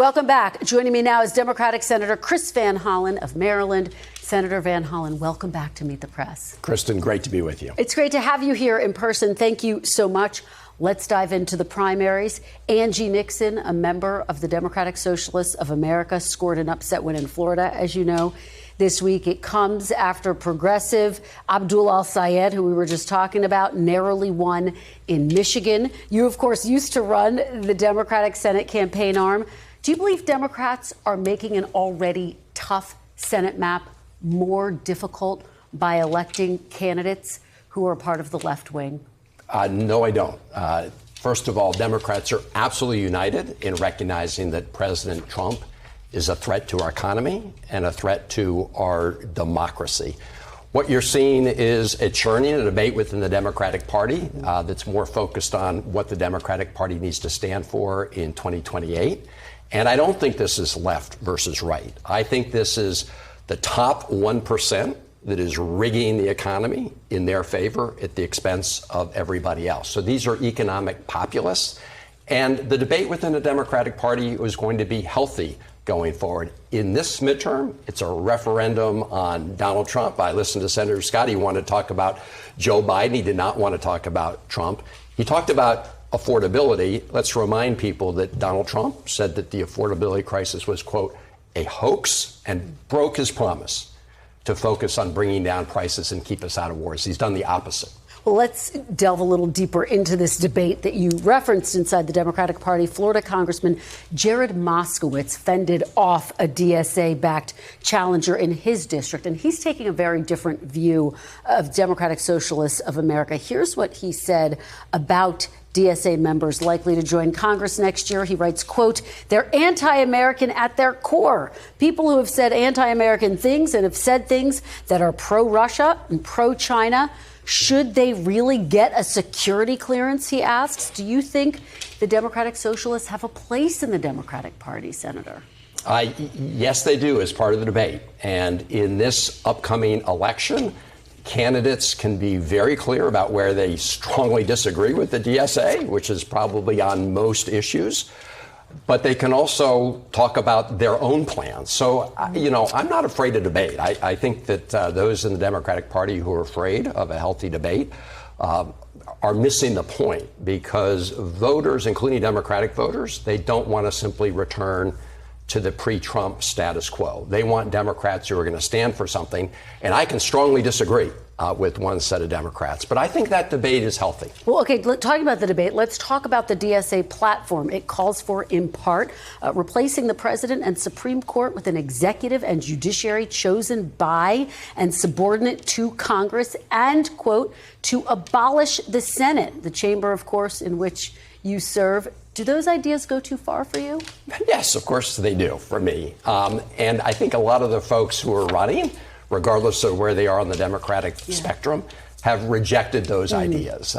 Welcome back. Joining me now is Democratic Senator Chris Van Hollen of Maryland. Senator Van Hollen, welcome back to Meet the Press. Kristen, great to be with you. It's great to have you here in person. Thank you so much. Let's dive into the primaries. Angie Nixon, a member of the Democratic Socialists of America, scored an upset win in Florida, as you know. This week, it comes after progressive Abdul Al-Sayed, who we were just talking about, narrowly won in Michigan. You, of course, used to run the Democratic Senate campaign arm. Do you believe Democrats are making an already tough Senate map more difficult by electing candidates who are part of the left wing? No, I don't. First of all, Democrats are absolutely united in recognizing that President Trump is a threat to our economy and a threat to our democracy. What you're seeing is a churning, a debate within the Democratic Party that's more focused on what the Democratic Party needs to stand for in 2028. And I don't think this is left versus right. I think this is the top 1% that is rigging the economy in their favor at the expense of everybody else. So these are economic populists. And the debate within the Democratic Party is going to be healthy going forward. In this midterm, it's a referendum on Donald Trump. I listened to Senator Scott. He wanted to talk about Joe Biden. He did not want to talk about Trump. He talked about affordability. Let's remind people that Donald Trump said that the affordability crisis was, quote, a hoax, and broke his promise to focus on bringing down prices and keep us out of wars. He's done the opposite. Well, let's delve a little deeper into this debate that you referenced inside the Democratic Party. Florida Congressman Jared Moskowitz fended off a DSA-backed challenger in his district, and he's taking a very different view of Democratic Socialists of America. Here's what he said about DSA members likely to join Congress next year. He writes, quote, they're anti-American at their core. People who have said anti-American things and have said things that are pro-Russia and pro-China. Should they really get a security clearance, he asks? Do you think the Democratic Socialists have a place in the Democratic Party, Senator? Yes, they do, as part of the debate. And in this upcoming election, candidates can be very clear about where they strongly disagree with the DSA, which is probably on most issues. But they can also talk about their own plans. So, I'm not afraid to debate. I think that those in the Democratic Party who are afraid of a healthy debate are missing the point, because voters, including Democratic voters, they don't want to simply return to the pre-Trump status quo. They want Democrats who are going to stand for something. And I can strongly disagree with one set of Democrats. But I think that debate is healthy. Well, OK, talking about the debate, let's talk about the DSA platform. It calls for, in part, replacing the president and Supreme Court with an executive and judiciary chosen by and subordinate to Congress and, quote, to abolish the Senate, the chamber, of course, in which you serve. Do those ideas go too far for you? Yes, of course they do for me. And I think a lot of the folks who are running, regardless of where they are on the Democratic spectrum, have rejected those ideas.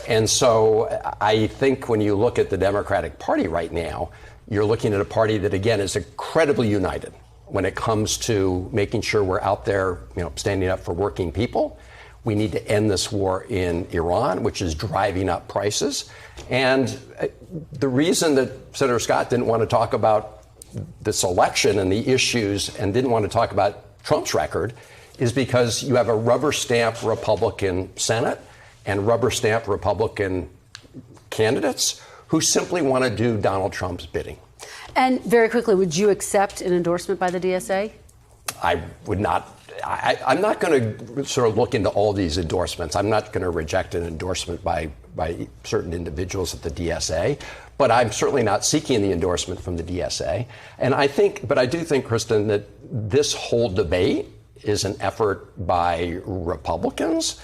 And so I think when you look at the Democratic Party right now, you're looking at a party that, again, is incredibly united when it comes to making sure we're out there, standing up for working people. We need to end this war in Iran, which is driving up prices. And the reason that Senator Scott didn't want to talk about this election and the issues and didn't want to talk about Trump's record is because you have a rubber stamp Republican Senate and rubber stamp Republican candidates who simply want to do Donald Trump's bidding. And very quickly, would you accept an endorsement by the DSA? I would not. I'm not going to sort of look into all these endorsements. I'm not going to reject an endorsement by certain individuals at the DSA, but I'm certainly not seeking the endorsement from the DSA. And I do think, Kristen, that this whole debate is an effort by Republicans,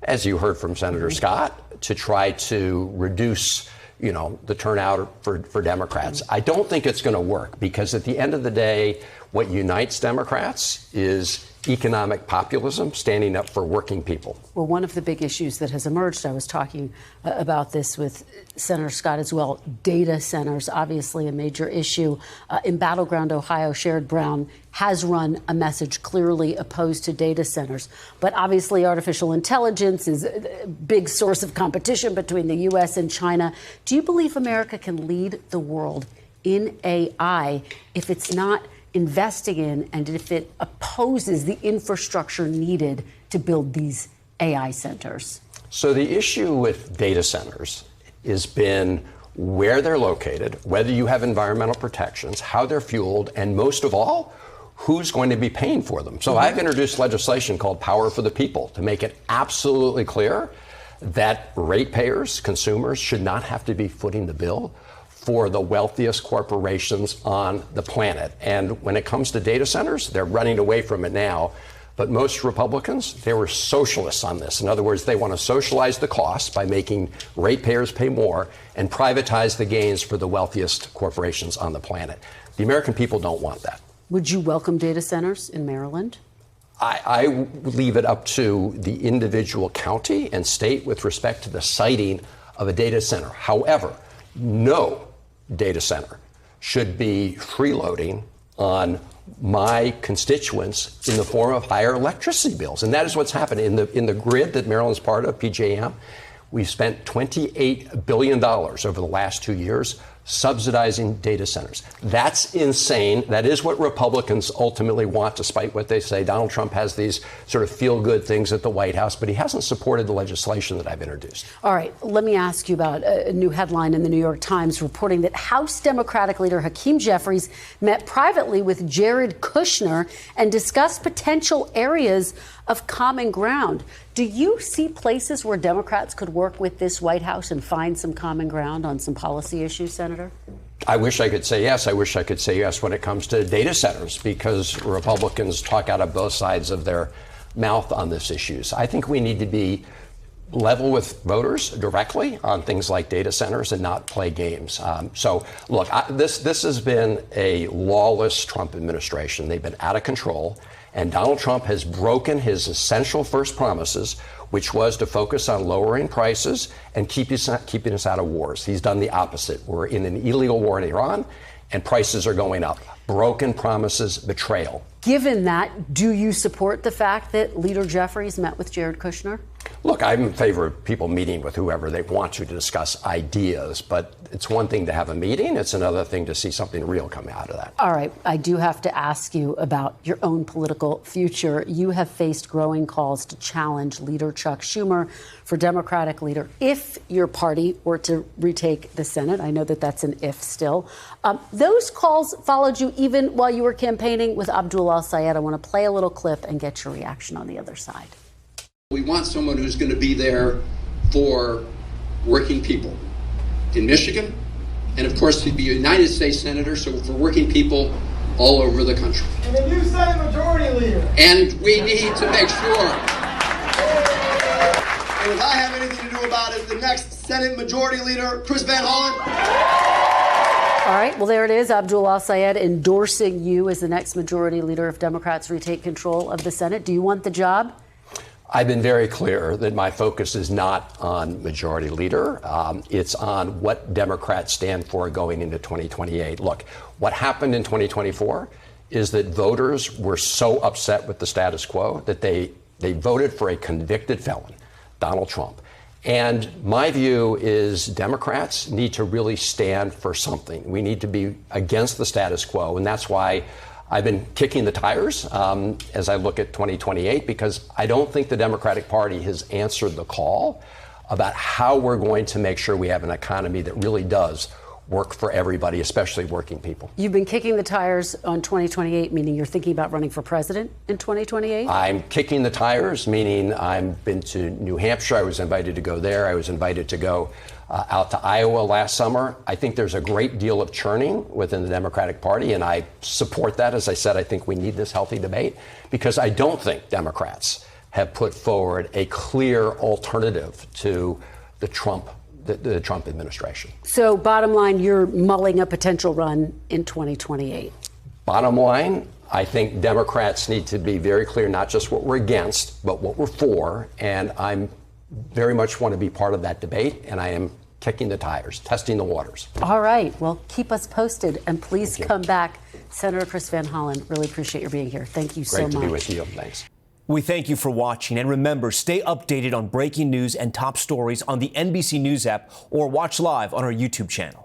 as you heard from Senator Scott, to try to reduce the turnout for Democrats. I don't think it's going to work, because at the end of the day, what unites Democrats is economic populism, standing up for working people. Well, one of the big issues that has emerged, I was talking about this with Senator Scott as well, data centers, obviously a major issue. In Battleground, Ohio, Sherrod Brown has run a message clearly opposed to data centers. But obviously artificial intelligence is a big source of competition between the U.S. and China. Do you believe America can lead the world in AI if it's not investing in and if it opposes the infrastructure needed to build these AI centers? So the issue with data centers has been where they're located, whether you have environmental protections, how they're fueled, and most of all, who's going to be paying for them. So I've introduced legislation called Power for the People to make it absolutely clear that ratepayers, consumers, should not have to be footing the bill for the wealthiest corporations on the planet. And when it comes to data centers, they're running away from it now. But most Republicans, they were socialists on this. In other words, they want to socialize the costs by making ratepayers pay more and privatize the gains for the wealthiest corporations on the planet. The American people don't want that. Would you welcome data centers in Maryland? I leave it up to the individual county and state with respect to the siting of a data center. However, no data center should be freeloading on my constituents in the form of higher electricity bills. And that is what's happened in the grid that Maryland's part of, PJM. We've spent $28 billion over the last 2 years subsidizing data centers. That's insane. That is what Republicans ultimately want, despite what they say. Donald Trump has these sort of feel-good things at the White House, but he hasn't supported the legislation that I've introduced. All right, let me ask you about a new headline in the New York Times reporting that House Democratic leader Hakeem Jeffries met privately with Jared Kushner and discussed potential areas of common ground. Do you see places where Democrats could work with this White House and find some common ground on some policy issues, Senator? I wish I could say yes. I wish I could say yes when it comes to data centers, because Republicans talk out of both sides of their mouth on this issues. I think we need to be level with voters directly on things like data centers and not play games. So, look, this has been a lawless Trump administration. They've been out of control. And Donald Trump has broken his essential first promises, which was to focus on lowering prices and keeping us out of wars. He's done the opposite. We're in an illegal war in Iran, and prices are going up. Broken promises, betrayal. Given that, do you support the fact that Leader Jeffries met with Jared Kushner? Look, I'm in favor of people meeting with whoever they want to discuss ideas, but it's one thing to have a meeting. It's another thing to see something real come out of that. All right. I do have to ask you about your own political future. You have faced growing calls to challenge Leader Chuck Schumer for Democratic leader if your party were to retake the Senate. I know that that's an if still. Those calls followed you even while you were campaigning with Abdul al-Sayed. I want to play a little clip and get your reaction on the other side. We want someone who's going to be there for working people in Michigan, and of course to be a United States Senator, so for working people all over the country. And a new Senate Majority Leader. And we need to make sure, and if I have anything to do about it, the next Senate Majority Leader, Chris Van Hollen. All right, well, there it is. Abdul al-Sayed endorsing you as the next Majority Leader if Democrats retake control of the Senate. Do you want the job? I've been very clear that my focus is not on Majority Leader. It's on what Democrats stand for going into 2028. Look, what happened in 2024 is that voters were so upset with the status quo that they voted for a convicted felon, Donald Trump. And my view is Democrats need to really stand for something. We need to be against the status quo, and that's why I've been kicking the tires as I look at 2028, because I don't think the Democratic Party has answered the call about how we're going to make sure we have an economy that really does work for everybody, especially working people. You've been kicking the tires on 2028, meaning you're thinking about running for president in 2028? I'm kicking the tires, meaning I've been to New Hampshire. I was invited to go there. I was invited to go out to Iowa last summer. I think there's a great deal of churning within the Democratic Party, and I support that. As I said, I think we need this healthy debate because I don't think Democrats have put forward a clear alternative to the Trump administration. So bottom line, you're mulling a potential run in 2028. Bottom line, I think Democrats need to be very clear, not just what we're against, but what we're for. And I'm very much want to be part of that debate. And I am kicking the tires, testing the waters. All right. Well, keep us posted. And please come back. Senator Chris Van Hollen, really appreciate your being here. Thank you so much. Great to be with you. Thanks. We thank you for watching, and remember, stay updated on breaking news and top stories on the NBC News app or watch live on our YouTube channel.